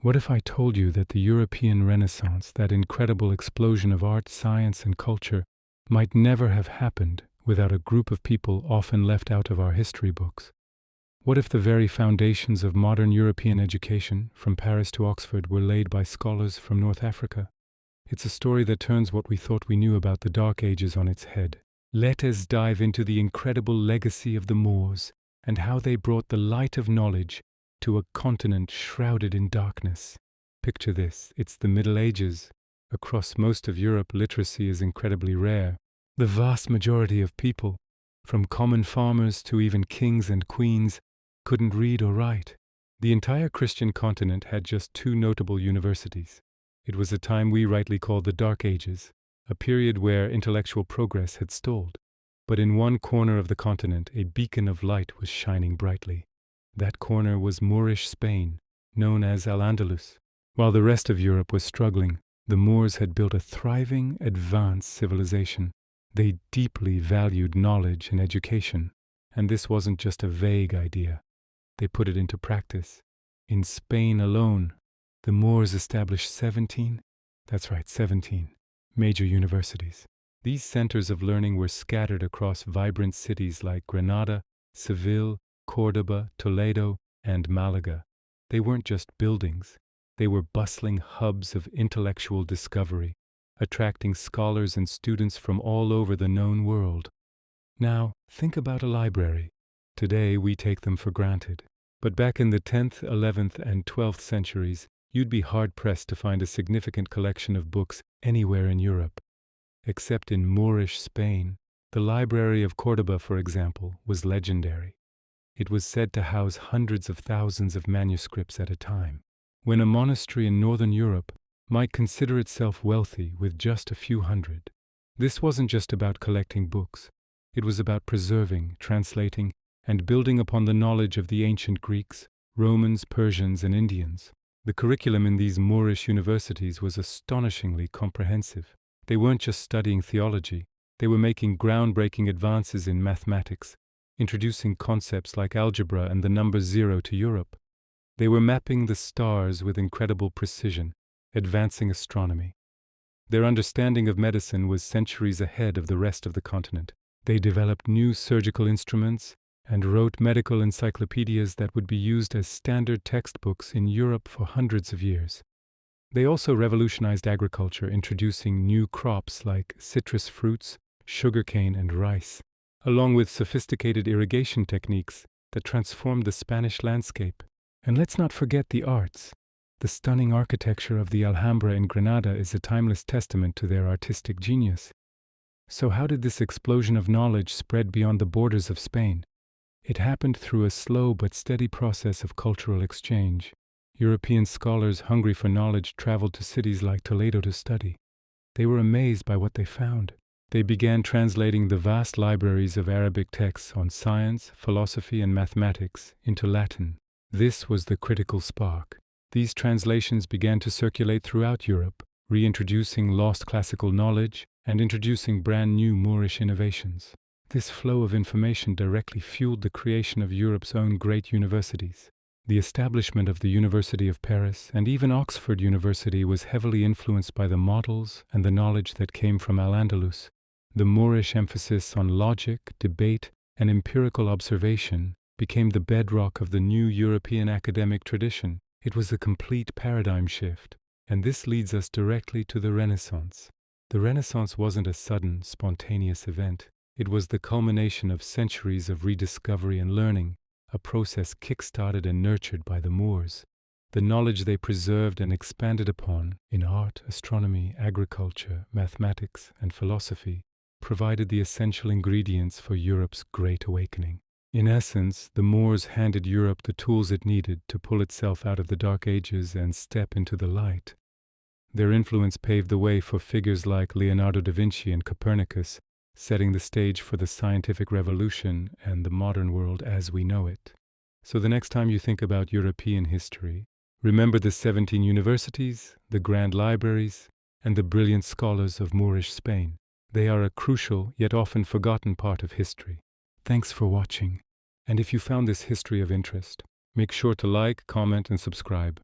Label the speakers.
Speaker 1: What if I told you that the European Renaissance, that incredible explosion of art, science, and culture, might never have happened without a group of people often left out of our history books? What if the very foundations of modern European education, from Paris to Oxford, were laid by scholars from North Africa? It's a story that turns what we thought we knew about the Dark Ages on its head. Let us dive into the incredible legacy of the Moors and how they brought the light of knowledge to a continent shrouded in darkness. Picture this, it's the Middle Ages. Across most of Europe, literacy is incredibly rare. The vast majority of people, from common farmers to even kings and queens, couldn't read or write. The entire Christian continent had just two notable universities. It was a time we rightly call the Dark Ages, a period where intellectual progress had stalled. But in one corner of the continent, a beacon of light was shining brightly. That corner was Moorish Spain, known as Al-Andalus. While the rest of Europe was struggling, the Moors had built a thriving, advanced civilization. They deeply valued knowledge and education, and this wasn't just a vague idea. They put it into practice. In Spain alone, the Moors established 17 major universities. These centers of learning were scattered across vibrant cities like Granada, Seville, Córdoba, Toledo, and Malaga. They weren't just buildings. They were bustling hubs of intellectual discovery, attracting scholars and students from all over the known world. Now, think about a library. Today, we take them for granted. But back in the 10th, 11th, and 12th centuries, you'd be hard-pressed to find a significant collection of books anywhere in Europe. Except in Moorish Spain, the Library of Córdoba, for example, was legendary. It was said to house hundreds of thousands of manuscripts at a time. When a monastery in northern Europe might consider itself wealthy with just a few hundred. This wasn't just about collecting books. It was about preserving, translating, and building upon the knowledge of the ancient Greeks, Romans, Persians, and Indians. The curriculum in these Moorish universities was astonishingly comprehensive. They weren't just studying theology, they were making groundbreaking advances in mathematics, introducing concepts like algebra and the number zero to Europe. They were mapping the stars with incredible precision, advancing astronomy. Their understanding of medicine was centuries ahead of the rest of the continent. They developed new surgical instruments and wrote medical encyclopedias that would be used as standard textbooks in Europe for hundreds of years. They also revolutionized agriculture, introducing new crops like citrus fruits, sugarcane, and rice, along with sophisticated irrigation techniques that transformed the Spanish landscape. And let's not forget the arts. The stunning architecture of the Alhambra in Granada is a timeless testament to their artistic genius. So how did this explosion of knowledge spread beyond the borders of Spain? It happened through a slow but steady process of cultural exchange. European scholars hungry for knowledge traveled to cities like Toledo to study. They were amazed by what they found. They began translating the vast libraries of Arabic texts on science, philosophy, and mathematics into Latin. This was the critical spark. These translations began to circulate throughout Europe, reintroducing lost classical knowledge and introducing brand new Moorish innovations. This flow of information directly fueled the creation of Europe's own great universities. The establishment of the University of Paris and even Oxford University was heavily influenced by the models and the knowledge that came from Al-Andalus. The Moorish emphasis on logic, debate, and empirical observation became the bedrock of the new European academic tradition. It was a complete paradigm shift, and this leads us directly to the Renaissance. The Renaissance wasn't a sudden, spontaneous event. It was the culmination of centuries of rediscovery and learning, a process kick-started and nurtured by the Moors. The knowledge they preserved and expanded upon in art, astronomy, agriculture, mathematics, and philosophy provided the essential ingredients for Europe's Great Awakening. In essence, the Moors handed Europe the tools it needed to pull itself out of the Dark Ages and step into the light. Their influence paved the way for figures like Leonardo da Vinci and Copernicus, setting the stage for the scientific revolution and the modern world as we know it. So the next time you think about European history, remember the 17 universities, the grand libraries, and the brilliant scholars of Moorish Spain. They are a crucial yet often forgotten part of history. Thanks for watching. And if you found this history of interest, make sure to like, comment, and subscribe.